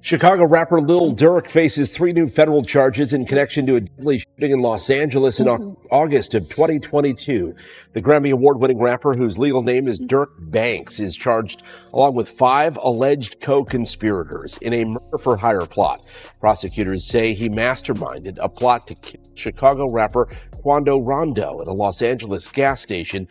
Chicago rapper Lil Durk faces 3 new federal charges in connection to a deadly shooting in Los Angeles in August of 2022. The Grammy Award-winning rapper, whose legal name is Durk Banks, is charged along with 5 alleged co-conspirators in a murder-for-hire plot. Prosecutors say he masterminded a plot to kill Chicago rapper Quando Rondo at a Los Angeles gas station,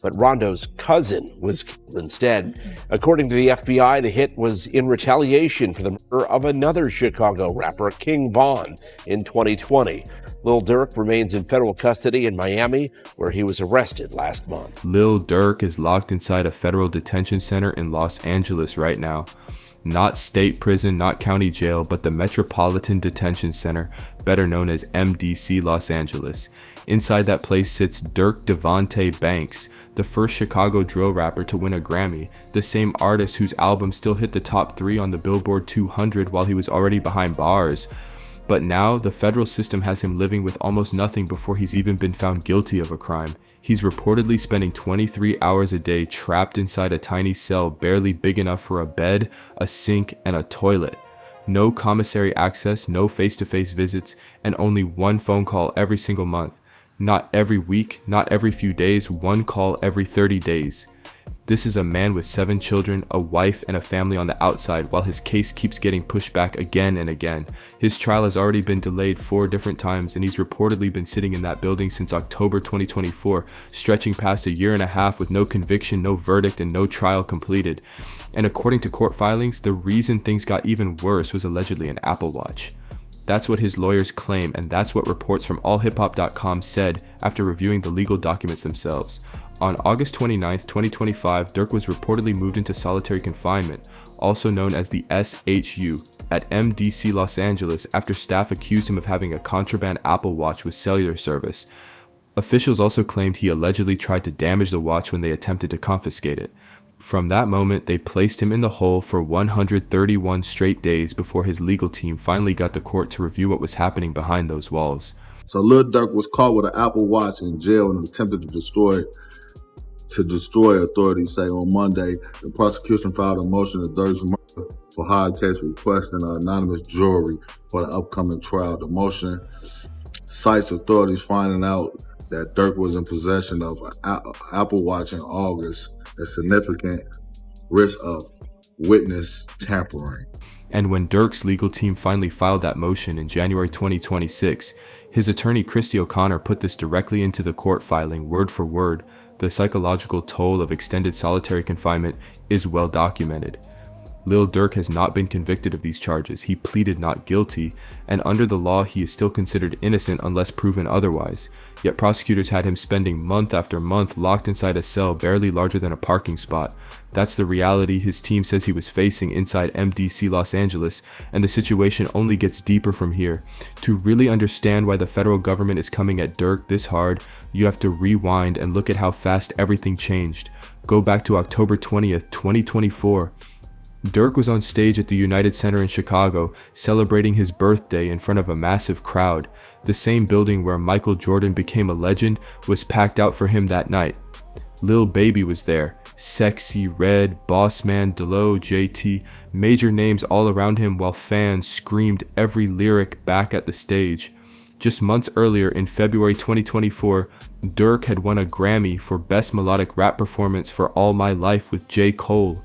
but Rondo's cousin was killed instead. According to the FBI, the hit was in retaliation for the murder of another Chicago rapper, King Von, in 2020. Lil Durk remains in federal custody in Miami, where he was arrested last month. Lil Durk is locked inside a federal detention center in Los Angeles right now. Not state prison, not county jail, but the Metropolitan Detention Center, better known as MDC Los Angeles. Inside that place sits Durk Devontae Banks, the first Chicago drill rapper to win a Grammy, the same artist whose album still hit the top 3 on the Billboard 200 while he was already behind bars. But now, the federal system has him living with almost nothing before he's even been found guilty of a crime. He's reportedly spending 23 hours a day trapped inside a tiny cell barely big enough for a bed, a sink, and a toilet. No commissary access, no face-to-face visits, and only one phone call every single month. Not every week, not every few days, one call every 30 days. This is a man with 7 children, a wife, and a family on the outside while his case keeps getting pushed back again and again. His trial has already been delayed 4 different times, and he's reportedly been sitting in that building since October 2024, stretching past a year and a half with no conviction, no verdict, and no trial completed. And according to court filings, the reason things got even worse was allegedly an Apple Watch. That's what his lawyers claim, and that's what reports from allhiphop.com said after reviewing the legal documents themselves. On August 29, 2025, Durk was reportedly moved into solitary confinement, also known as the SHU, at MDC Los Angeles after staff accused him of having a contraband Apple Watch with cellular service. Officials also claimed he allegedly tried to damage the watch when they attempted to confiscate it. From that moment, they placed him in the hole for 131 straight days before his legal team finally got to court to review what was happening behind those walls. So Lil Durk was caught with an Apple Watch in jail and attempted to destroy, authorities say on Monday. The prosecution filed a motion to Durk's murder for hire case requesting an anonymous jury for the upcoming trial. The motion cites authorities finding out that Durk was in possession of an Apple Watch in August, a significant risk of witness tampering. And when Durk's legal team finally filed that motion in January 2026, his attorney Christy O'Connor put this directly into the court filing, word for word. The psychological toll of extended solitary confinement is well documented. Lil Durk has not been convicted of these charges. He pleaded not guilty, and under the law he is still considered innocent unless proven otherwise. Yet prosecutors had him spending month after month locked inside a cell barely larger than a parking spot. That's the reality his team says he was facing inside MDC Los Angeles, and the situation only gets deeper from here. To really understand why the federal government is coming at Durk this hard, you have to rewind and look at how fast everything changed. Go back to October 20th, 2024. Durk was on stage at the United Center in Chicago, celebrating his birthday in front of a massive crowd. The same building where Michael Jordan became a legend was packed out for him that night. Lil Baby was there. Sexy Red, Bossman, Delo, JT, major names all around him while fans screamed every lyric back at the stage. Just months earlier, in February 2024, Durk had won a Grammy for Best Melodic Rap Performance for All My Life with J. Cole.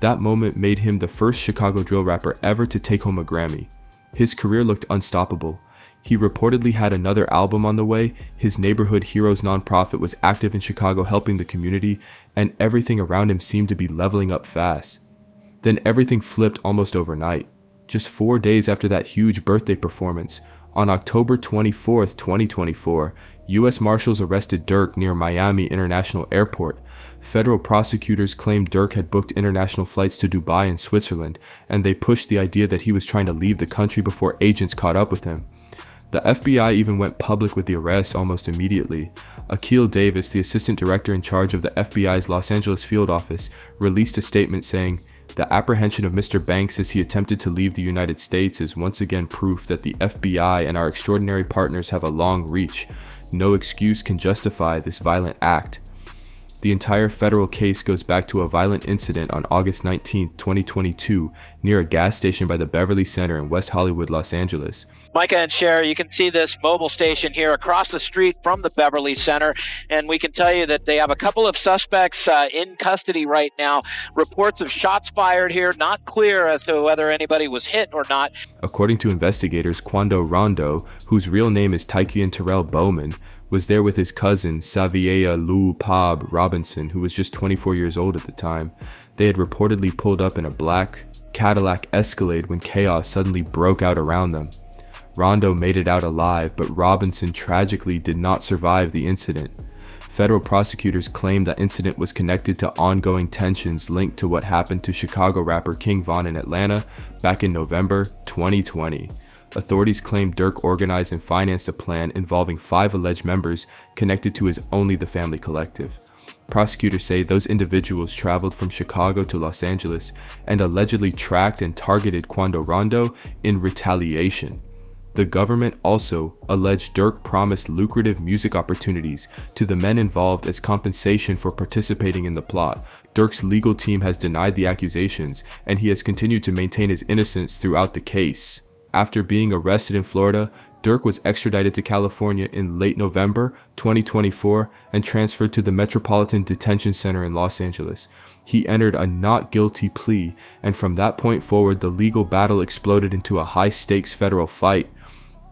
That moment made him the first Chicago drill rapper ever to take home a Grammy. His career looked unstoppable. He reportedly had another album on the way, his Neighborhood Heroes nonprofit was active in Chicago helping the community, and everything around him seemed to be leveling up fast. Then everything flipped almost overnight. Just 4 days after that huge birthday performance, on October 24th, 2024, U.S. Marshals arrested Durk near Miami International Airport. Federal prosecutors claimed Durk had booked international flights to Dubai and Switzerland, and they pushed the idea that he was trying to leave the country before agents caught up with him. The FBI even went public with the arrest almost immediately. Akil Davis, the assistant director in charge of the FBI's Los Angeles field office, released a statement saying, "The apprehension of Mr. Banks as he attempted to leave the United States is once again proof that the FBI and our extraordinary partners have a long reach. No excuse can justify this violent act." The entire federal case goes back to a violent incident on August 19, 2022, near a gas station by the Beverly Center in West Hollywood, Los Angeles. Micah and Sherry, you can see this mobile station here across the street from the Beverly Center, and we can tell you that they have a couple of suspects in custody right now. Reports of shots fired here, not clear as to whether anybody was hit or not. According to investigators, Quando Rondo, whose real name is Tykean Terrell Bowman, was there with his cousin, Xavier Lou Pob Robinson, who was just 24 years old at the time. They had reportedly pulled up in a black Cadillac Escalade when chaos suddenly broke out around them. Rondo made it out alive, but Robinson tragically did not survive the incident. Federal prosecutors claimed that incident was connected to ongoing tensions linked to what happened to Chicago rapper King Von in Atlanta back in November 2020. Authorities claimed Durk organized and financed a plan involving 5 alleged members connected to his Only the Family collective. Prosecutors say those individuals traveled from Chicago to Los Angeles and allegedly tracked and targeted Quando Rondo in retaliation. The government also alleged Durk promised lucrative music opportunities to the men involved as compensation for participating in the plot. Durk's legal team has denied the accusations, and he has continued to maintain his innocence throughout the case. After being arrested in Florida, Durk was extradited to California in late November 2024 and transferred to the Metropolitan Detention Center in Los Angeles. He entered a not guilty plea, and from that point forward, the legal battle exploded into a high-stakes federal fight.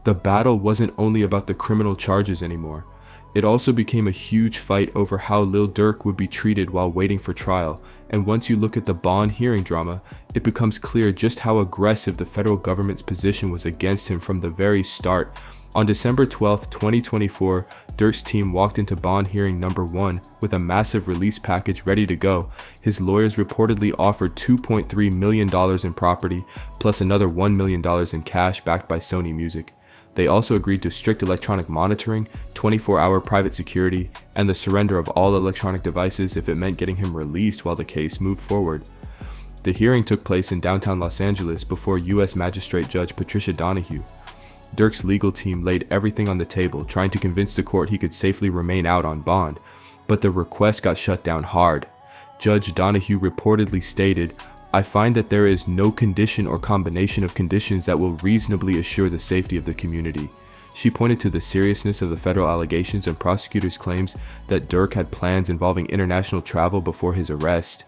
The battle wasn't only about the criminal charges anymore. It also became a huge fight over how Lil Durk would be treated while waiting for trial, and once you look at the bond hearing drama, it becomes clear just how aggressive the federal government's position was against him from the very start. On December 12, 2024, Durk's team walked into bond hearing number 1 with a massive release package ready to go. His lawyers reportedly offered $2.3 million in property, plus another $1 million in cash backed by Sony Music. They also agreed to strict electronic monitoring, 24-hour private security, and the surrender of all electronic devices if it meant getting him released while the case moved forward. The hearing took place in downtown Los Angeles before U.S. Magistrate Judge Patricia Donahue. Durk's legal team laid everything on the table, trying to convince the court he could safely remain out on bond, but the request got shut down hard. Judge Donahue reportedly stated, "I find that there is no condition or combination of conditions that will reasonably assure the safety of the community." She pointed to the seriousness of the federal allegations and prosecutors' claims that Durk had plans involving international travel before his arrest.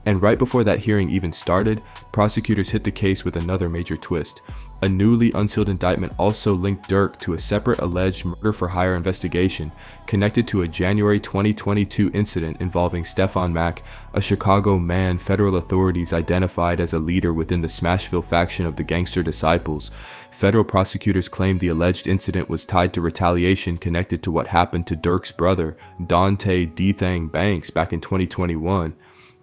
And right before that hearing even started, prosecutors hit the case with another major twist. A newly unsealed indictment also linked Durk to a separate alleged murder-for-hire investigation connected to a January 2022 incident involving Stefan Mack, a Chicago man federal authorities identified as a leader within the Smashville faction of the Gangster Disciples. Federal prosecutors claimed the alleged incident was tied to retaliation connected to what happened to Durk's brother, Dante D-Thang Banks, back in 2021.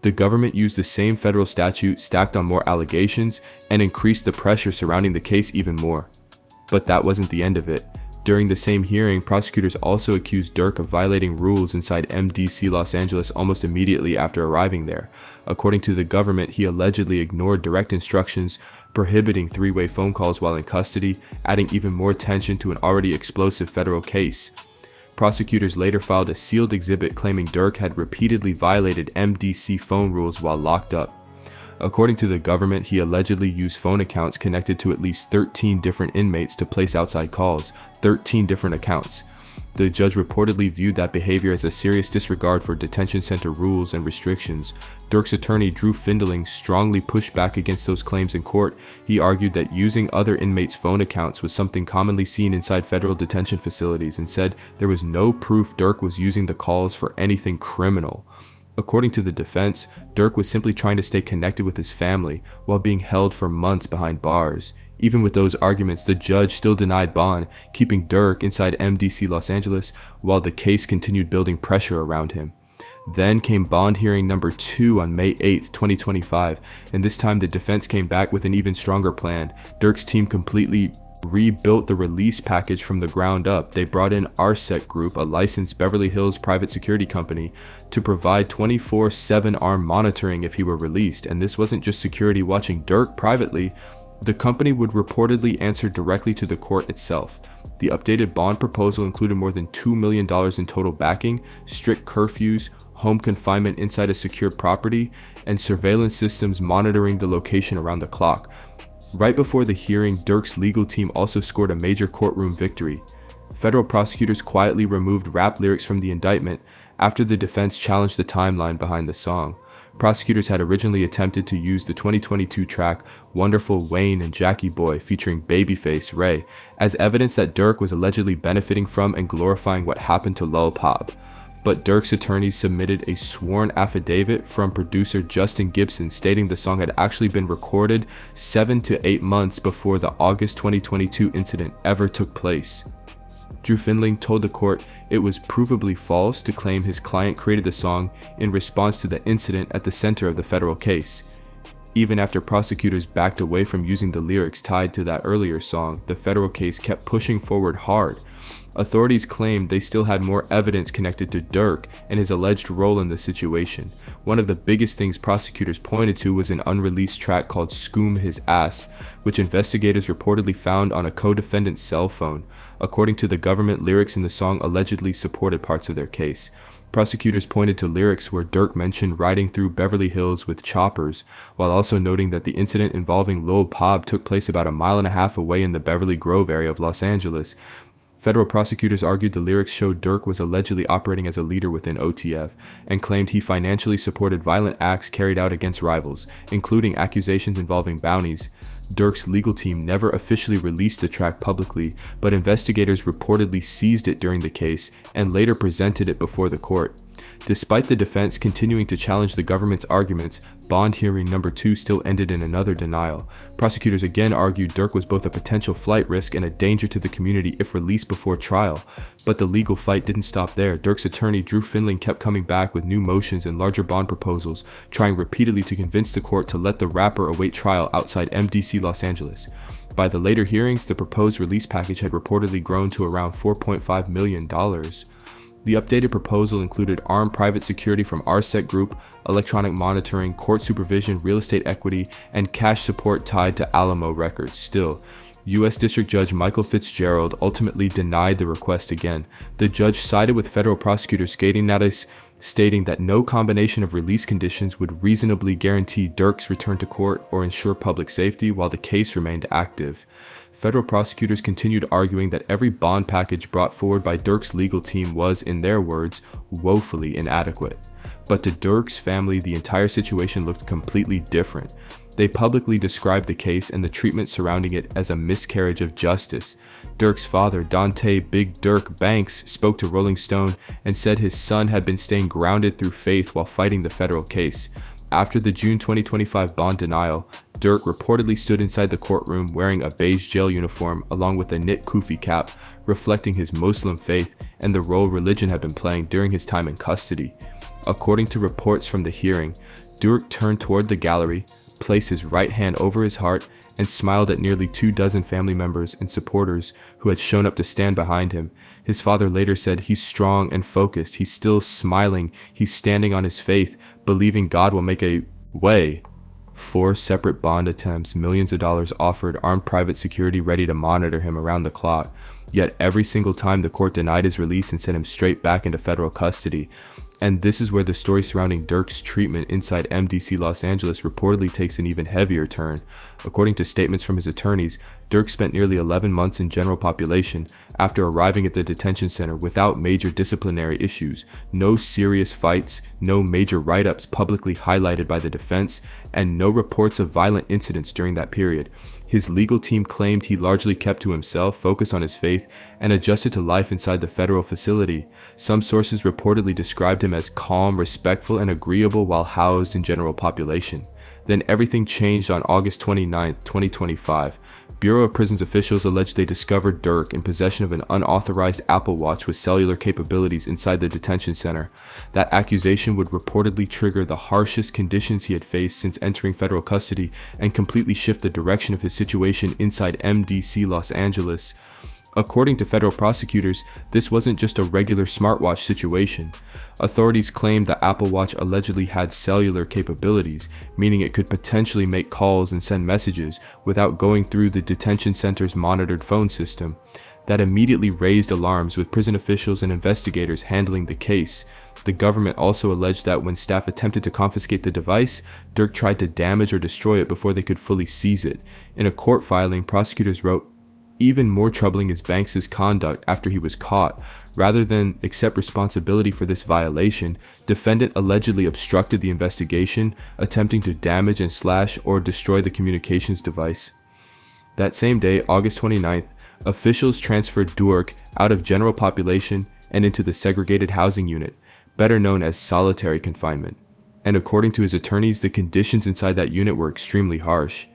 The government used the same federal statute stacked on more allegations and increased the pressure surrounding the case even more. But that wasn't the end of it. During the same hearing, prosecutors also accused Durk of violating rules inside MDC Los Angeles almost immediately after arriving there. According to the government, he allegedly ignored direct instructions prohibiting three-way phone calls while in custody, adding even more tension to an already explosive federal case. Prosecutors later filed a sealed exhibit claiming Durk had repeatedly violated MDC phone rules while locked up. According to the government, he allegedly used phone accounts connected to at least 13 different inmates to place outside calls, 13 different accounts. The judge reportedly viewed that behavior as a serious disregard for detention center rules and restrictions. Durk's attorney, Drew Findling, strongly pushed back against those claims in court. He argued that using other inmates' phone accounts was something commonly seen inside federal detention facilities and said there was no proof Durk was using the calls for anything criminal. According to the defense, Durk was simply trying to stay connected with his family while being held for months behind bars. Even with those arguments, the judge still denied bond, keeping Durk inside MDC Los Angeles while the case continued building pressure around him. Then came bond hearing number 2 on May 8, 2025, and this time the defense came back with an even stronger plan. Durk's team completely rebuilt the release package from the ground up. They brought in RSEC Group, a licensed Beverly Hills private security company, to provide 24/7 armed monitoring if he were released, and this wasn't just security watching Durk privately. The company would reportedly answer directly to the court itself. The updated bond proposal included more than $2 million in total backing, strict curfews, home confinement inside a secure property, and surveillance systems monitoring the location around the clock. Right before the hearing, Durk's legal team also scored a major courtroom victory. Federal prosecutors quietly removed rap lyrics from the indictment after the defense challenged the timeline behind the song. Prosecutors had originally attempted to use the 2022 track Wonderful Wayne and Jackie Boy featuring Babyface Ray as evidence that Durk was allegedly benefiting from and glorifying what happened to Lil Pop. But Durk's attorneys submitted a sworn affidavit from producer Justin Gibson stating the song had actually been recorded 7 to 8 months before the August 2022 incident ever took place. Drew Findling told the court it was provably false to claim his client created the song in response to the incident at the center of the federal case. Even after prosecutors backed away from using the lyrics tied to that earlier song, the federal case kept pushing forward hard. Authorities claimed they still had more evidence connected to Durk and his alleged role in the situation. One of the biggest things prosecutors pointed to was an unreleased track called Scoom His Ass, which investigators reportedly found on a co-defendant's cell phone. According to the government, lyrics in the song allegedly supported parts of their case. Prosecutors pointed to lyrics where Durk mentioned riding through Beverly Hills with choppers, while also noting that the incident involving Lil Pop took place about a mile and a half away in the Beverly Grove area of Los Angeles. Federal prosecutors argued the lyrics showed Durk was allegedly operating as a leader within OTF and claimed he financially supported violent acts carried out against rivals, including accusations involving bounties. Durk's legal team never officially released the track publicly, but investigators reportedly seized it during the case and later presented it before the court. Despite the defense continuing to challenge the government's arguments, bond hearing number 2 still ended in another denial. Prosecutors again argued Durk was both a potential flight risk and a danger to the community if released before trial. But the legal fight didn't stop there. Durk's attorney Drew Findling kept coming back with new motions and larger bond proposals, trying repeatedly to convince the court to let the rapper await trial outside MDC Los Angeles. By the later hearings, the proposed release package had reportedly grown to around $4.5 million. The updated proposal included armed private security from RSEC Group, electronic monitoring, court supervision, real estate equity, and cash support tied to Alamo Records. Still, U.S. District Judge Michael Fitzgerald ultimately denied the request again. The judge sided with federal prosecutors stating that no combination of release conditions would reasonably guarantee Durk's return to court or ensure public safety while the case remained active. Federal prosecutors continued arguing that every bond package brought forward by Durk's legal team was, in their words, woefully inadequate. But to Durk's family, the entire situation looked completely different. They publicly described the case and the treatment surrounding it as a miscarriage of justice. Durk's father, Dante Big Durk Banks, spoke to Rolling Stone and said his son had been staying grounded through faith while fighting the federal case. After the June 2025 bond denial, Durk reportedly stood inside the courtroom wearing a beige jail uniform along with a knit kufi cap, reflecting his Muslim faith and the role religion had been playing during his time in custody. According to reports from the hearing, Durk turned toward the gallery, placed his right hand over his heart, and smiled at nearly 24 family members and supporters who had shown up to stand behind him. His father later said he's strong and focused, he's still smiling, he's standing on his faith, believing God will make a way. 4 separate bond attempts, millions of dollars offered, armed private security ready to monitor him around the clock. Yet every single time the court denied his release and sent him straight back into federal custody. And this is where the story surrounding Durk's treatment inside MDC Los Angeles reportedly takes an even heavier turn. According to statements from his attorneys, Durk spent nearly 11 months in general population after arriving at the detention center without major disciplinary issues, no serious fights, no major write-ups publicly highlighted by the defense, and no reports of violent incidents during that period. His legal team claimed he largely kept to himself, focused on his faith, and adjusted to life inside the federal facility. Some sources reportedly described him as calm, respectful, and agreeable while housed in general population. Then everything changed on August 29, 2025. Bureau of Prisons officials alleged they discovered Durk in possession of an unauthorized Apple Watch with cellular capabilities inside the detention center. That accusation would reportedly trigger the harshest conditions he had faced since entering federal custody and completely shift the direction of his situation inside MDC Los Angeles. According to federal prosecutors, this wasn't just a regular smartwatch situation. Authorities claimed the Apple Watch allegedly had cellular capabilities, meaning it could potentially make calls and send messages without going through the detention center's monitored phone system. That immediately raised alarms, with prison officials and investigators handling the case. The government also alleged that when staff attempted to confiscate the device, Durk tried to damage or destroy it before they could fully seize it. In a court filing, prosecutors wrote, "Even more troubling is Banks's conduct after he was caught. Rather than accept responsibility for this violation, defendant allegedly obstructed the investigation, attempting to damage and slash or destroy the communications device." That same day, August 29th, officials transferred Durk out of general population and into the segregated housing unit, better known as solitary confinement. And according to his attorneys, the conditions inside that unit were extremely harsh.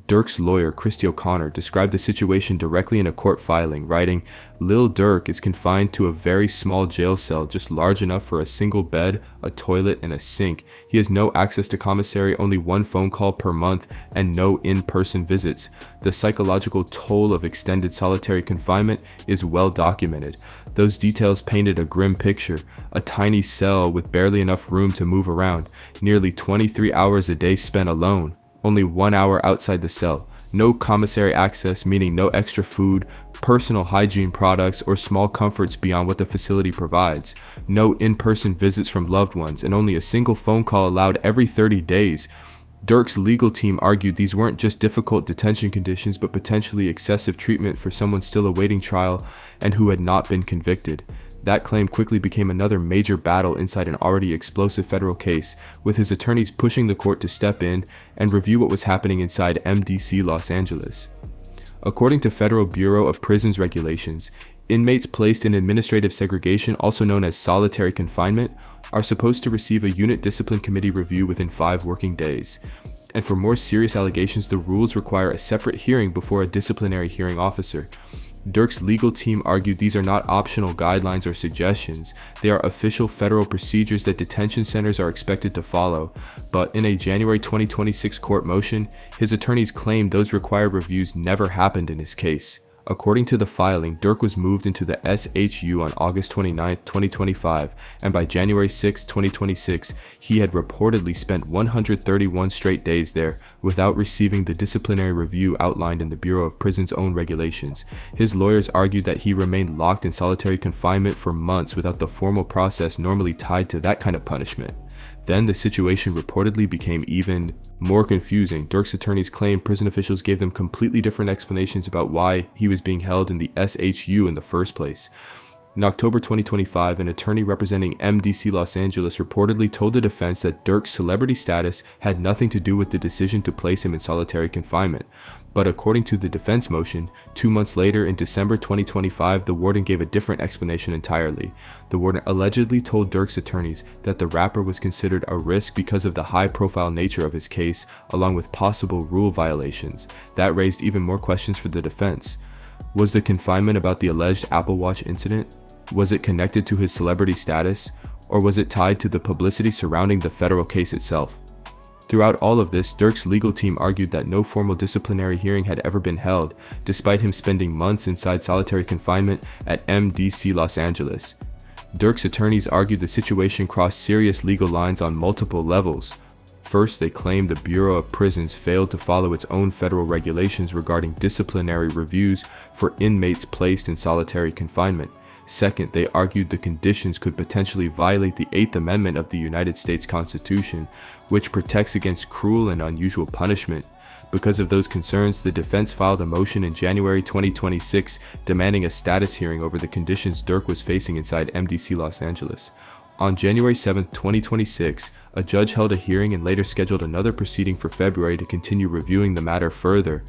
Durk's lawyer, Christy O'Connor, described the situation directly in a court filing, writing, "Lil Durk is confined to a very small jail cell, just large enough for a single bed, a toilet, and a sink. He has no access to commissary, only one phone call per month, and no in-person visits. The psychological toll of extended solitary confinement is well documented." Those details painted a grim picture: a tiny cell with barely enough room to move around, nearly 23 hours a day spent alone, only 1 hour outside the cell, no commissary access, meaning no extra food, personal hygiene products, or small comforts beyond what the facility provides, no in-person visits from loved ones, and only a single phone call allowed every 30 days. Durk's legal team argued these weren't just difficult detention conditions, but potentially excessive treatment for someone still awaiting trial and who had not been convicted. That claim quickly became another major battle inside an already explosive federal case, with his attorneys pushing the court to step in and review what was happening inside MDC Los Angeles. According to Federal Bureau of Prisons regulations, inmates placed in administrative segregation, also known as solitary confinement, are supposed to receive a unit discipline committee review within 5 working days. And for more serious allegations, the rules require a separate hearing before a disciplinary hearing officer. Durk's legal team argued these are not optional guidelines or suggestions. They are official federal procedures that detention centers are expected to follow. But in a January 2026 court motion, his attorneys claimed those required reviews never happened in his case. According to the filing, Durk was moved into the SHU on August 29, 2025, and by January 6, 2026, he had reportedly spent 131 straight days there without receiving the disciplinary review outlined in the Bureau of Prisons' own regulations. His lawyers argued that he remained locked in solitary confinement for months without the formal process normally tied to that kind of punishment. Then the situation reportedly became even more confusing. Durk's attorneys claimed prison officials gave them completely different explanations about why he was being held in the SHU in the first place. In October 2025, an attorney representing MDC Los Angeles reportedly told the defense that Durk's celebrity status had nothing to do with the decision to place him in solitary confinement. But according to the defense motion, 2 months later, in December 2025, the warden gave a different explanation entirely. The warden allegedly told Durk's attorneys that the rapper was considered a risk because of the high-profile nature of his case, along with possible rule violations. That raised even more questions for the defense. Was the confinement about the alleged Apple Watch incident? Was it connected to his celebrity status? Or was it tied to the publicity surrounding the federal case itself? Throughout all of this, Durk's legal team argued that no formal disciplinary hearing had ever been held, despite him spending months inside solitary confinement at MDC Los Angeles. Durk's attorneys argued the situation crossed serious legal lines on multiple levels. First, they claimed the Bureau of Prisons failed to follow its own federal regulations regarding disciplinary reviews for inmates placed in solitary confinement. Second, they argued the conditions could potentially violate the 8th Amendment of the United States Constitution, which protects against cruel and unusual punishment. Because of those concerns, the defense filed a motion in January 2026 demanding a status hearing over the conditions Durk was facing inside MDC Los Angeles. On January 7, 2026, a judge held a hearing and later scheduled another proceeding for February to continue reviewing the matter further.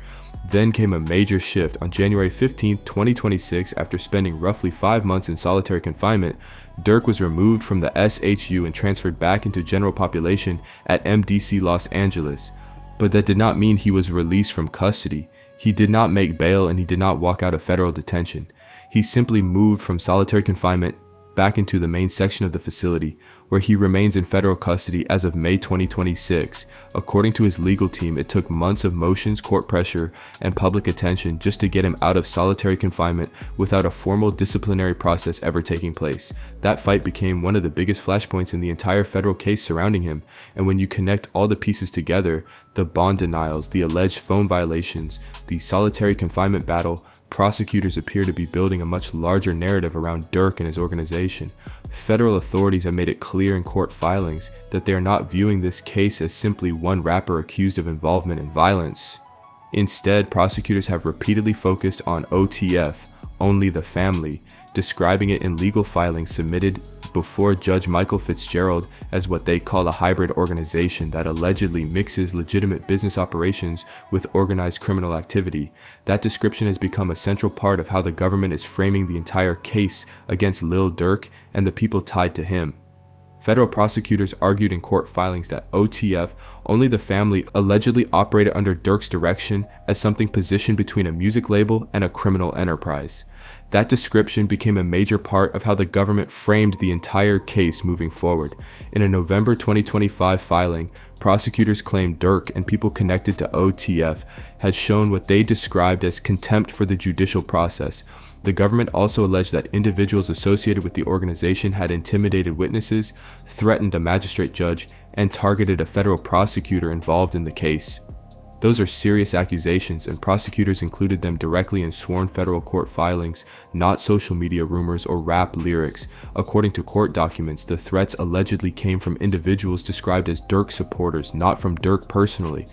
Then came a major shift. On January 15, 2026, after spending roughly 5 months in solitary confinement, Durk was removed from the SHU and transferred back into general population at MDC Los Angeles. But that did not mean he was released from custody. He did not make bail and he did not walk out of federal detention. He simply moved from solitary confinement back into the main section of the facility, where he remains in federal custody as of May 2026. According to his legal team, it took months of motions, court pressure, and public attention just to get him out of solitary confinement without a formal disciplinary process ever taking place. That fight became one of the biggest flashpoints in the entire federal case surrounding him, and when you connect all the pieces together, the bond denials, the alleged phone violations, the solitary confinement battle, prosecutors appear to be building a much larger narrative around Durk and his organization. Federal authorities have made it clear in court filings that they are not viewing this case as simply one rapper accused of involvement in violence. Instead, prosecutors have repeatedly focused on OTF, only the family, describing it in legal filings submitted before Judge Michael Fitzgerald as what they call a hybrid organization that allegedly mixes legitimate business operations with organized criminal activity. That description has become a central part of how the government is framing the entire case against Lil Durk and the people tied to him. Federal prosecutors argued in court filings that OTF, only the family, allegedly operated under Durk's direction as something positioned between a music label and a criminal enterprise. That description became a major part of how the government framed the entire case moving forward. In a November 2025 filing, prosecutors claimed Durk and people connected to OTF had shown what they described as contempt for the judicial process. The government also alleged that individuals associated with the organization had intimidated witnesses, threatened a magistrate judge, and targeted a federal prosecutor involved in the case. Those are serious accusations, and prosecutors included them directly in sworn federal court filings, not social media rumors or rap lyrics. According to court documents, the threats allegedly came from individuals described as Durk supporters, not from Durk personally.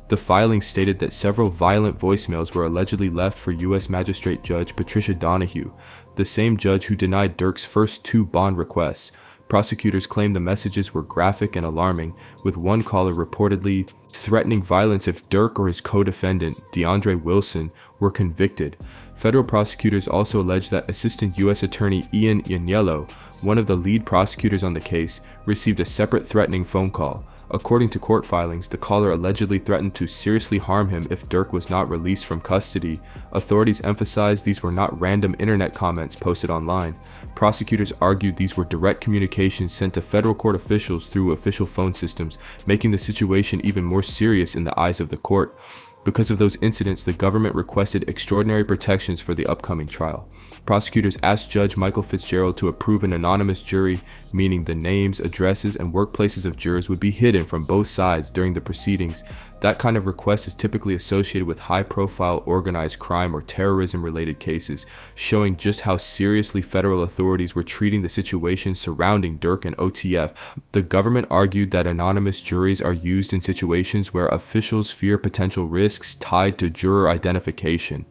The filing stated that several violent voicemails were allegedly left for U.S. Magistrate Judge Patricia Donahue, the same judge who denied Durk's first 2 bond requests. Prosecutors claimed the messages were graphic and alarming, with one caller reportedly threatening violence if Durk or his co-defendant, DeAndre Wilson, were convicted. Federal prosecutors also alleged that Assistant U.S. Attorney Ian Ianiello, one of the lead prosecutors on the case, received a separate threatening phone call. According to court filings, the caller allegedly threatened to seriously harm him if Durk was not released from custody. Authorities emphasized these were not random internet comments posted online. Prosecutors argued these were direct communications sent to federal court officials through official phone systems, making the situation even more serious in the eyes of the court. Because of those incidents, the government requested extraordinary protections for the upcoming trial. Prosecutors asked Judge Michael Fitzgerald to approve an anonymous jury, meaning the names, addresses, and workplaces of jurors would be hidden from both sides during the proceedings. That kind of request is typically associated with high-profile organized crime or terrorism-related cases, showing just how seriously federal authorities were treating the situation surrounding Durk and OTF. The government argued that anonymous juries are used in situations where officials fear potential risks tied to juror identification.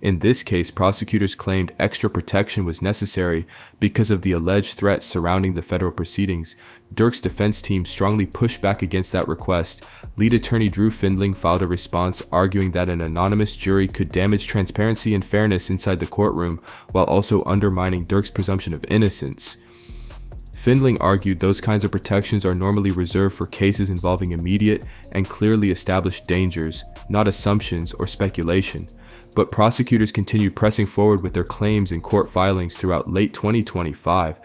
In this case, prosecutors claimed extra protection was necessary because of the alleged threats surrounding the federal proceedings. Durk's defense team strongly pushed back against that request. Lead attorney Drew Findling filed a response arguing that an anonymous jury could damage transparency and fairness inside the courtroom while also undermining Durk's presumption of innocence. Findling argued those kinds of protections are normally reserved for cases involving immediate and clearly established dangers, not assumptions or speculation. But prosecutors continued pressing forward with their claims in court filings throughout late 2025.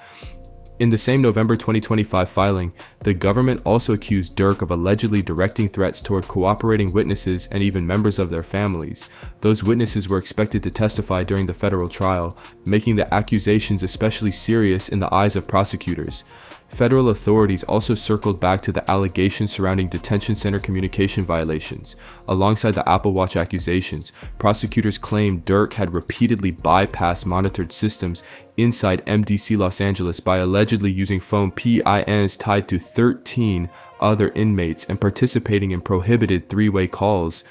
In the same November 2025 filing, the government also accused Durk of allegedly directing threats toward cooperating witnesses and even members of their families. Those witnesses were expected to testify during the federal trial, making the accusations especially serious in the eyes of prosecutors. Federal authorities also circled back to the allegations surrounding detention center communication violations. Alongside the Apple Watch accusations, prosecutors claimed Durk had repeatedly bypassed monitored systems inside MDC Los Angeles by allegedly using phone PINs tied to 13 other inmates and participating in prohibited three-way calls.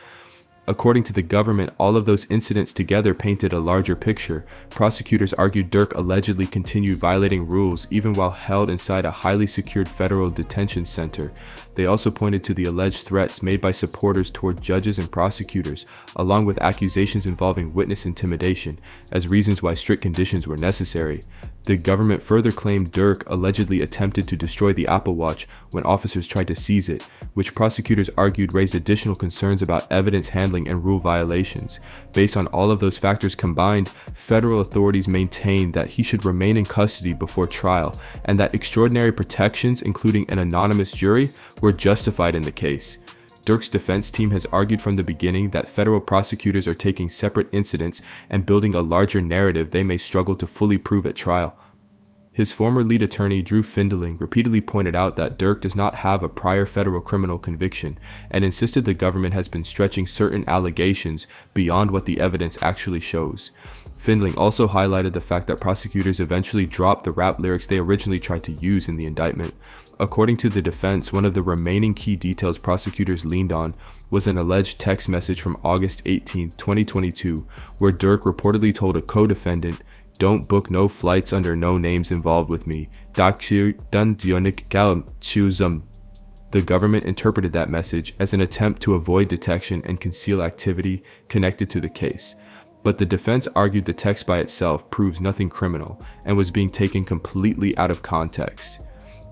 According to the government, all of those incidents together painted a larger picture. Prosecutors argued Durk allegedly continued violating rules even while held inside a highly secured federal detention center. They also pointed to the alleged threats made by supporters toward judges and prosecutors, along with accusations involving witness intimidation, as reasons why strict conditions were necessary. The government further claimed Durk allegedly attempted to destroy the Apple Watch when officers tried to seize it, which prosecutors argued raised additional concerns about evidence handling and rule violations. Based on all of those factors combined, federal authorities maintained that he should remain in custody before trial, and that extraordinary protections, including an anonymous jury, were justified in the case. Durk's defense team has argued from the beginning that federal prosecutors are taking separate incidents and building a larger narrative they may struggle to fully prove at trial. His former lead attorney, Drew Findling, repeatedly pointed out that Durk does not have a prior federal criminal conviction and insisted the government has been stretching certain allegations beyond what the evidence actually shows. Findling also highlighted the fact that prosecutors eventually dropped the rap lyrics they originally tried to use in the indictment. According to the defense, one of the remaining key details prosecutors leaned on was an alleged text message from August 18, 2022, where Durk reportedly told a co-defendant, "Don't book no flights under no names involved with me. The government interpreted that message as an attempt to avoid detection and conceal activity connected to the case. But the defense argued the text by itself proves nothing criminal and was being taken completely out of context.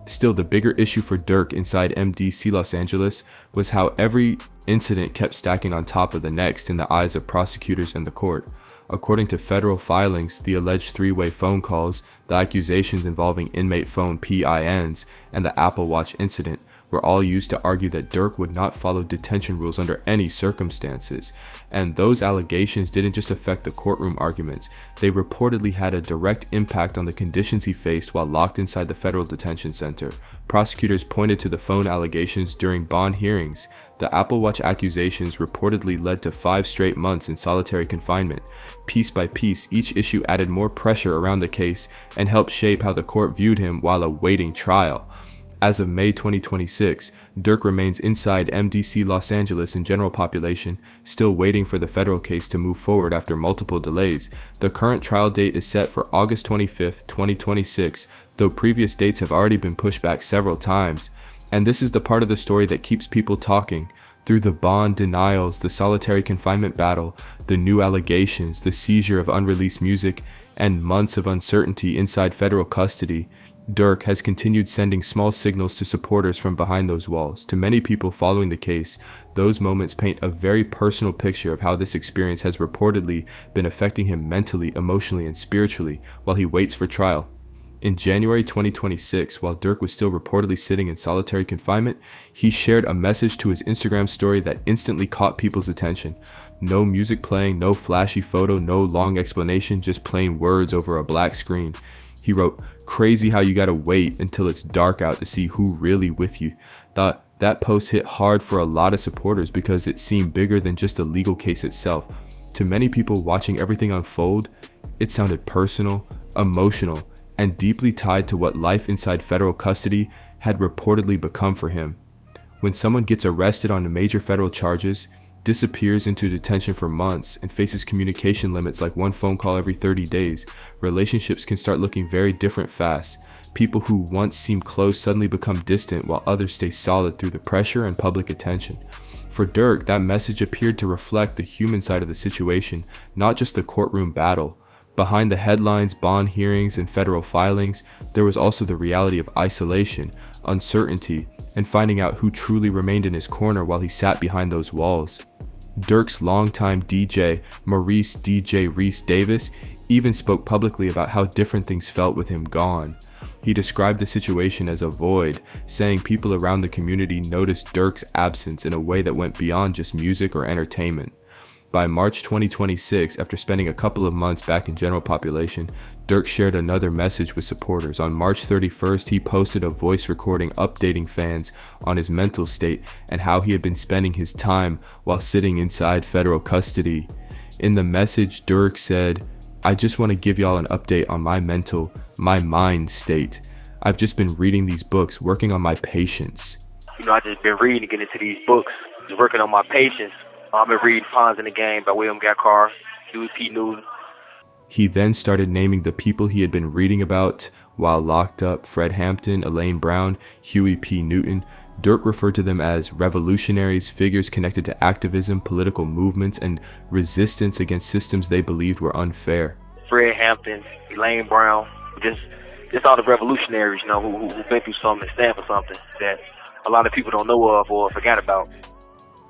Still, the bigger issue for Durk inside MDC Los Angeles was how every incident kept stacking on top of the next in the eyes of prosecutors and the court. According to federal filings, the alleged three-way phone calls, the accusations involving inmate phone PINs, and the Apple Watch incident were all used to argue that Durk would not follow detention rules under any circumstances. And those allegations didn't just affect the courtroom arguments, they reportedly had a direct impact on the conditions he faced while locked inside the federal detention center. Prosecutors pointed to the phone allegations during bond hearings. The Apple Watch accusations reportedly led to 5 straight months in solitary confinement. Piece by piece, each issue added more pressure around the case and helped shape how the court viewed him while awaiting trial. As of May 2026, Durk remains inside MDC Los Angeles in general population, still waiting for the federal case to move forward after multiple delays. The current trial date is set for August 25, 2026, though previous dates have already been pushed back several times. And this is the part of the story that keeps people talking. Through the bond denials, the solitary confinement battle, the new allegations, the seizure of unreleased music, and months of uncertainty inside federal custody, Durk has continued sending small signals to supporters from behind those walls. To many people following the case, those moments paint a very personal picture of how this experience has reportedly been affecting him mentally, emotionally, and spiritually while he waits for trial. In January 2026, while Durk was still reportedly sitting in solitary confinement, he shared a message to his Instagram story that instantly caught people's attention. No music playing, no flashy photo, no long explanation, just plain words over a black screen. He wrote, "Crazy how you gotta wait until it's dark out to see who really with you." That post hit hard for a lot of supporters because it seemed bigger than just the legal case itself. To many people watching everything unfold, it sounded personal, emotional, and deeply tied to what life inside federal custody had reportedly become for him. When someone gets arrested on major federal charges, disappears into detention for months, and faces communication limits like one phone call every 30 days, relationships can start looking very different fast. People who once seemed close suddenly become distant while others stay solid through the pressure and public attention. For Durk, that message appeared to reflect the human side of the situation, not just the courtroom battle. Behind the headlines, bond hearings, and federal filings, there was also the reality of isolation, uncertainty, and finding out who truly remained in his corner while he sat behind those walls. Durk's longtime DJ, Maurice DJ Reese Davis, even spoke publicly about how different things felt with him gone. He described the situation as a void, saying people around the community noticed Durk's absence in a way that went beyond just music or entertainment. By March 2026, after spending a couple of months back in general population, Durk shared another message with supporters. On March 31st, he posted a voice recording updating fans on his mental state and how he had been spending his time while sitting inside federal custody. In the message, Durk said, "I just want to give y'all an update on my mind state. I've just been reading these books, working on my patience." I just been reading to get into these books, just working on my patience. I've been reading Pawns in the Game by William Gackar, Huey P. Newton. He then started naming the people he had been reading about while locked up: Fred Hampton, Elaine Brown, Huey P. Newton. Durk referred to them as revolutionaries, figures connected to activism, political movements, and resistance against systems they believed were unfair. Fred Hampton, Elaine Brown, just all the revolutionaries, who been through something and stand for something that a lot of people don't know of or forgot about.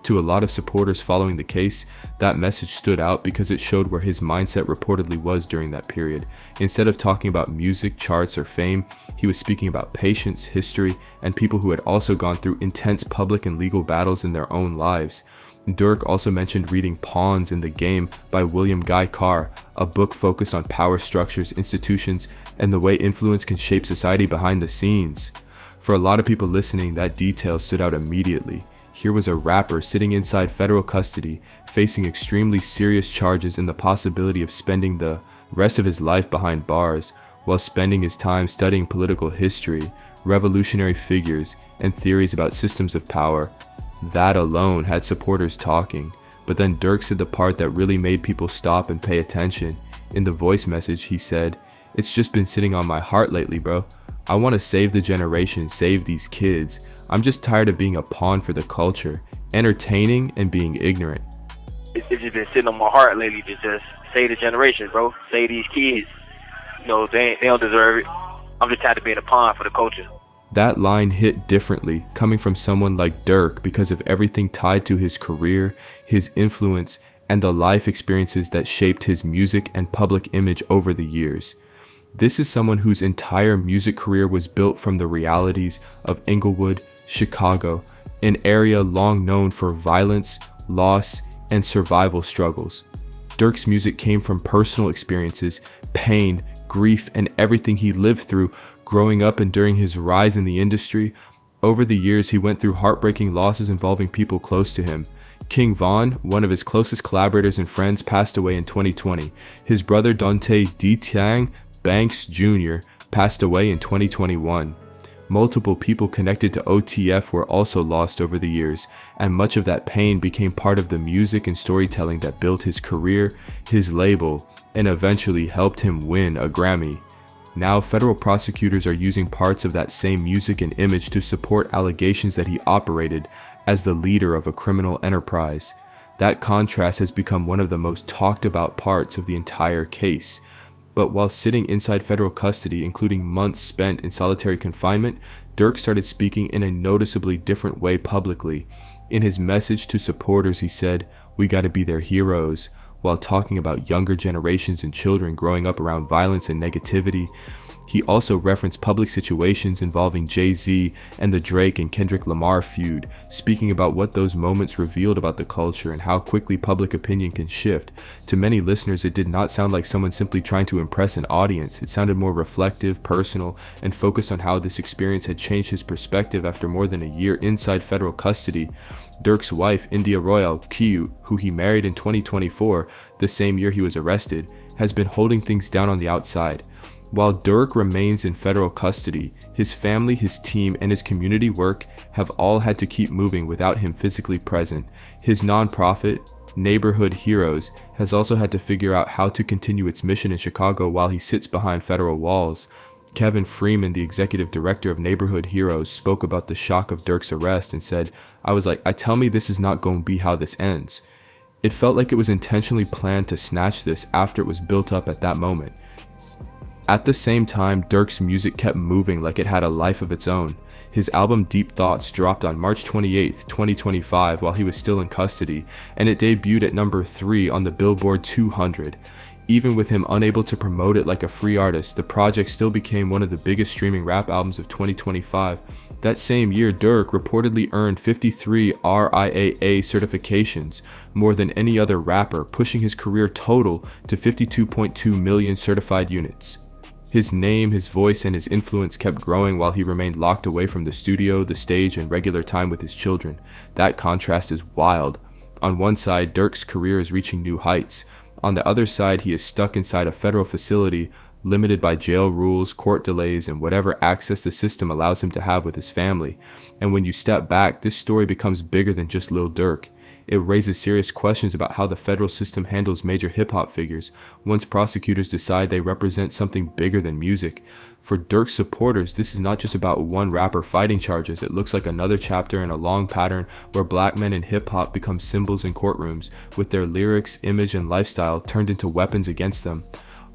To a lot of supporters following the case, that message stood out because it showed where his mindset reportedly was during that period. Instead of talking about music, charts, or fame, he was speaking about patience, history, and people who had also gone through intense public and legal battles in their own lives. Durk also mentioned reading Pawns in the Game by William Guy Carr, a book focused on power structures, institutions, and the way influence can shape society behind the scenes. For a lot of people listening, that detail stood out immediately. Here was a rapper sitting inside federal custody, facing extremely serious charges and the possibility of spending the rest of his life behind bars, while spending his time studying political history, revolutionary figures, and theories about systems of power. That alone had supporters talking, but then Durk said the part that really made people stop and pay attention. In the voice message, he said, "It's just been sitting on my heart lately, bro. I want to save the generation, save these kids. I'm just tired of being a pawn for the culture, entertaining and being ignorant." It's just been sitting on my heart lately to just save the generation, bro. Save these kids. They don't deserve it. I'm just tired of being a pawn for the culture. That line hit differently, coming from someone like Durk because of everything tied to his career, his influence, and the life experiences that shaped his music and public image over the years. This is someone whose entire music career was built from the realities of Inglewood, Chicago, an area long known for violence, loss, and survival struggles. Durk's music came from personal experiences, pain, grief, and everything he lived through growing up and during his rise in the industry. Over the years, he went through heartbreaking losses involving people close to him. King Von, one of his closest collaborators and friends, passed away in 2020. His brother Dante D. Tang Banks Jr. passed away in 2021. Multiple people connected to OTF were also lost over the years, and much of that pain became part of the music and storytelling that built his career, his label, and eventually helped him win a Grammy. Now, federal prosecutors are using parts of that same music and image to support allegations that he operated as the leader of a criminal enterprise. That contrast has become one of the most talked about parts of the entire case. But while sitting inside federal custody, including months spent in solitary confinement, Durk started speaking in a noticeably different way publicly. In his message to supporters, he said, "We gotta be their heroes," while talking about younger generations and children growing up around violence and negativity. He also referenced public situations involving Jay-Z and the Drake and Kendrick Lamar feud, speaking about what those moments revealed about the culture and how quickly public opinion can shift. To many listeners, it did not sound like someone simply trying to impress an audience. It sounded more reflective, personal, and focused on how this experience had changed his perspective after more than a year inside federal custody. Durk's wife, India Royal Kiyu, who he married in 2024, the same year he was arrested, has been holding things down on the outside. While Durk remains in federal custody, his family, his team, and his community work have all had to keep moving without him physically present. His nonprofit, Neighborhood Heroes, has also had to figure out how to continue its mission in Chicago while he sits behind federal walls. Kevin Freeman, the executive director of Neighborhood Heroes, spoke about the shock of Durk's arrest and said, I tell me this is not going to be how this ends. It felt like it was intentionally planned to snatch this after it was built up at that moment. At the same time, Durk's music kept moving like it had a life of its own. His album Deep Thoughts dropped on March 28, 2025 while he was still in custody, and it debuted at number 3 on the Billboard 200. Even with him unable to promote it like a free artist, the project still became one of the biggest streaming rap albums of 2025. That same year, Durk reportedly earned 53 RIAA certifications, more than any other rapper, pushing his career total to 52.2 million certified units. His name, his voice, and his influence kept growing while he remained locked away from the studio, the stage, and regular time with his children. That contrast is wild. On one side, Durk's career is reaching new heights. On the other side, he is stuck inside a federal facility, limited by jail rules, court delays, and whatever access the system allows him to have with his family. And when you step back, this story becomes bigger than just Lil Durk. It raises serious questions about how the federal system handles major hip-hop figures once prosecutors decide they represent something bigger than music. For Durk's supporters, this is not just about one rapper fighting charges. It looks like another chapter in a long pattern where black men in hip-hop become symbols in courtrooms, with their lyrics, image, and lifestyle turned into weapons against them.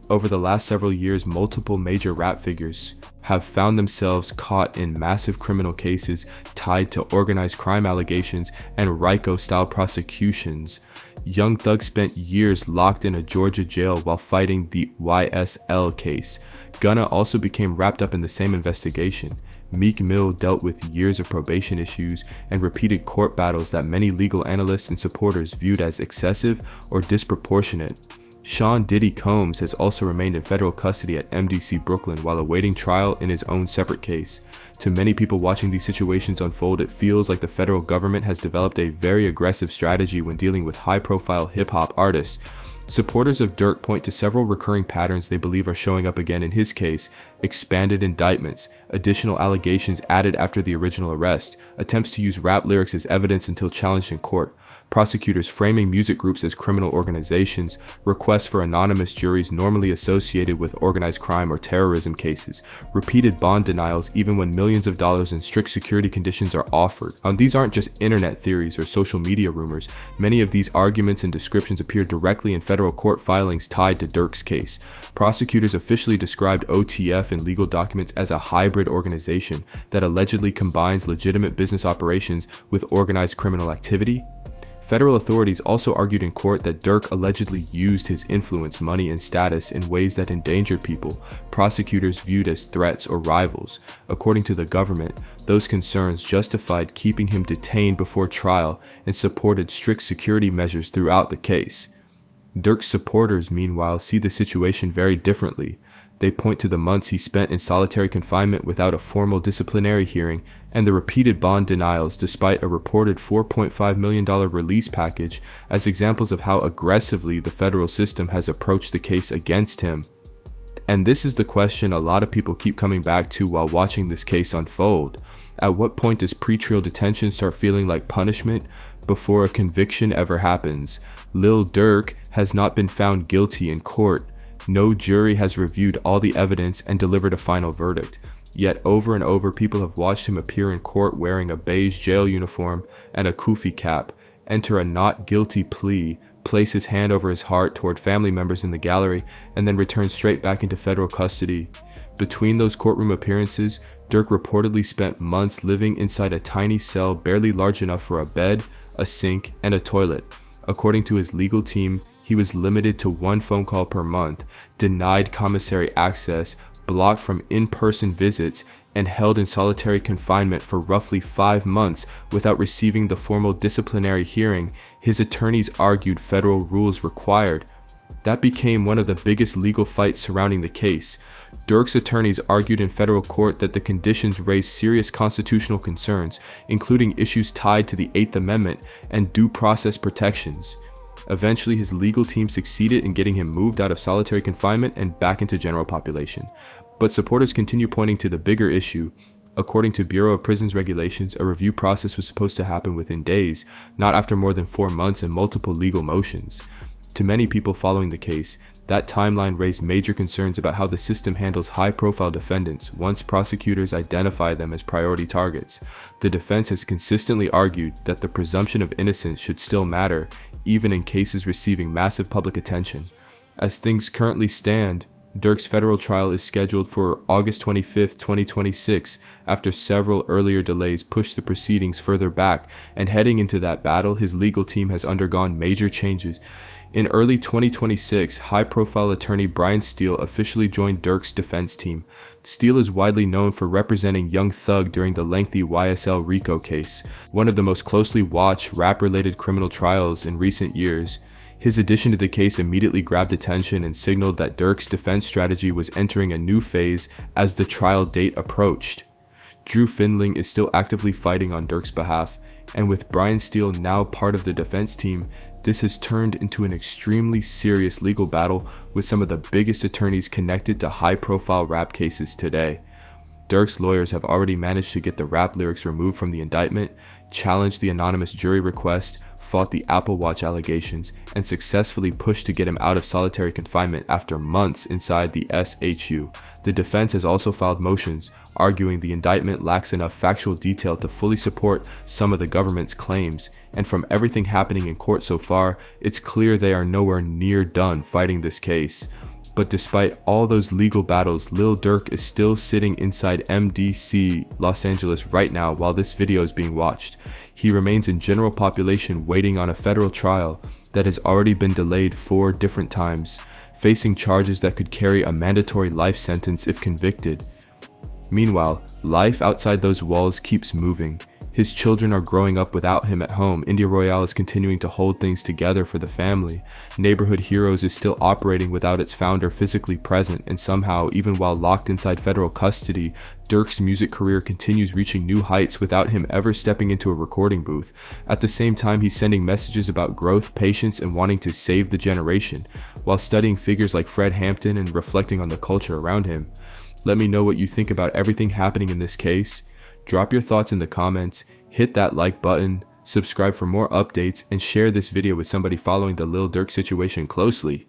Over the last several years, multiple major rap figures have found themselves caught in massive criminal cases tied to organized crime allegations and RICO-style prosecutions. Young Thug spent years locked in a Georgia jail while fighting the YSL case. Gunna also became wrapped up in the same investigation. Meek Mill dealt with years of probation issues and repeated court battles that many legal analysts and supporters viewed as excessive or disproportionate. Sean Diddy Combs has also remained in federal custody at MDC Brooklyn while awaiting trial in his own separate case. To many people watching these situations unfold, it feels like the federal government has developed a very aggressive strategy when dealing with high-profile hip-hop artists. Supporters of Durk point to several recurring patterns they believe are showing up again in his case: expanded indictments, additional allegations added after the original arrest, attempts to use rap lyrics as evidence until challenged in court, prosecutors framing music groups as criminal organizations, requests for anonymous juries normally associated with organized crime or terrorism cases, repeated bond denials even when millions of dollars in strict security conditions are offered. These aren't just internet theories or social media rumors. Many of these arguments and descriptions appear directly in federal court filings tied to Durk's case. Prosecutors officially described OTF in legal documents as a hybrid organization that allegedly combines legitimate business operations with organized criminal activity. Federal authorities also argued in court that Durk allegedly used his influence, money, and status in ways that endangered people prosecutors viewed as threats or rivals. According to the government, those concerns justified keeping him detained before trial and supported strict security measures throughout the case. Durk's supporters, meanwhile, see the situation very differently. They point to the months he spent in solitary confinement without a formal disciplinary hearing and the repeated bond denials despite a reported $4.5 million release package as examples of how aggressively the federal system has approached the case against him. And this is the question a lot of people keep coming back to while watching this case unfold. At what point does pretrial detention start feeling like punishment before a conviction ever happens? Lil Durk has not been found guilty in court. No jury has reviewed all the evidence and delivered a final verdict. Yet over and over, people have watched him appear in court wearing a beige jail uniform and a kufi cap, enter a not guilty plea, place his hand over his heart toward family members in the gallery, and then return straight back into federal custody. Between those courtroom appearances, Durk reportedly spent months living inside a tiny cell barely large enough for a bed, a sink, and a toilet. According to his legal team, he was limited to one phone call per month, denied commissary access, blocked from in-person visits, and held in solitary confinement for roughly 5 months without receiving the formal disciplinary hearing his attorneys argued federal rules required. That became one of the biggest legal fights surrounding the case. Durk's attorneys argued in federal court that the conditions raised serious constitutional concerns, including issues tied to the 8th Amendment and due process protections. Eventually, his legal team succeeded in getting him moved out of solitary confinement and back into general population. But supporters continue pointing to the bigger issue. According to Bureau of Prisons regulations, a review process was supposed to happen within days, not after more than 4 months and multiple legal motions. To many people following the case, that timeline raised major concerns about how the system handles high-profile defendants once prosecutors identify them as priority targets. The defense has consistently argued that the presumption of innocence should still matter, even in cases receiving massive public attention. As things currently stand, Durk's federal trial is scheduled for August 25, 2026, after several earlier delays pushed the proceedings further back, and heading into that battle, his legal team has undergone major changes. In early 2026, high-profile attorney Brian Steele officially joined Durk's defense team. Steele is widely known for representing Young Thug during the lengthy YSL RICO case, one of the most closely watched rap-related criminal trials in recent years. His addition to the case immediately grabbed attention and signaled that Durk's defense strategy was entering a new phase as the trial date approached. Drew Findling is still actively fighting on Durk's behalf, and with Brian Steele now part of the defense team, this has turned into an extremely serious legal battle with some of the biggest attorneys connected to high-profile rap cases today. Durk's lawyers have already managed to get the rap lyrics removed from the indictment, challenged the anonymous jury request, fought the Apple Watch allegations, and successfully pushed to get him out of solitary confinement after months inside the SHU. The defense has also filed motions, arguing the indictment lacks enough factual detail to fully support some of the government's claims, and from everything happening in court so far, it's clear they are nowhere near done fighting this case. But despite all those legal battles, Lil Durk is still sitting inside MDC Los Angeles right now while this video is being watched. He remains in general population waiting on a federal trial that has already been delayed 4 different times, facing charges that could carry a mandatory life sentence if convicted. Meanwhile, life outside those walls keeps moving. His children are growing up without him at home. India Royale is continuing to hold things together for the family. Neighborhood Heroes is still operating without its founder physically present, and somehow, even while locked inside federal custody, Durk's music career continues reaching new heights without him ever stepping into a recording booth. At the same time, he's sending messages about growth, patience, and wanting to save the generation, while studying figures like Fred Hampton and reflecting on the culture around him. Let me know what you think about everything happening in this case. Drop your thoughts in the comments, hit that like button, subscribe for more updates, and share this video with somebody following the Lil Durk situation closely.